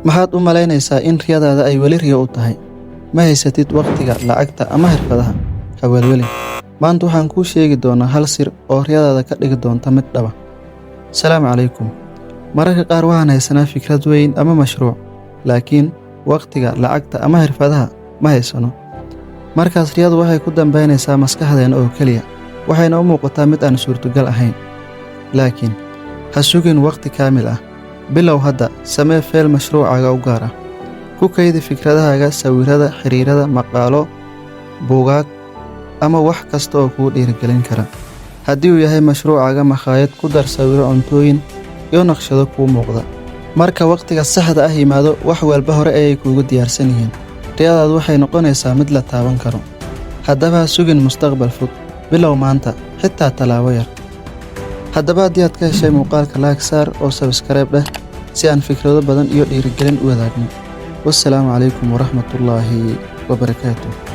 maxaad u malaynaysaa in riyadaada ay weli riyo u tahay? Ma haysatid waqtiga, lacagta ama xirfadaha? Ha welwelin. Maanta waxaan kuu sheegi doonaa hal sir oo riyadaada ka dhigi doonta mid dhaba. Salaamu calaykum. Mararka qaar waxaan haysanaa fikrad weyn ama mashruuc, laakiin waqtiga, lacagta ama xirfadaha ma haysano. Markaas riyadu waxay ku dambeynaysaa maskaxdeena oo keliya, waxayna u muuqataa mid aan suurtogal ahayn. Laakiin ha sugin waqti kaamil ah. Bilow hadda, samee feel mashruucaaga u gaar ah. Ku kaydi fikradahaaga, sawirada, xiriirada, maqaalo, buugaag ama wax kasta oo kuu dhiirigelin kara. Haddii uu yahay mashruucaaga makhaayad, ku dar sawiro, cuntooyin iyo naqshado kuu muuqda. Marka waqtiga saxda ah yimaado, wax walba hore ayay kuugu diyaarsan yihiin. Riyadaadu waxay noqonaysaa mid la taaban karo. Haddaba ha sugin mustaqbal fog. Bilow maanta, xitaa talaabo yar. Haddaba haddii aad ka heshay muuqaalka, like saar oo subscribe dheh si aan fikrado badan iyo dhiirigelin u wadaagno. Wassalaamu calaykum waraxmatullaahi wabarakaatuh.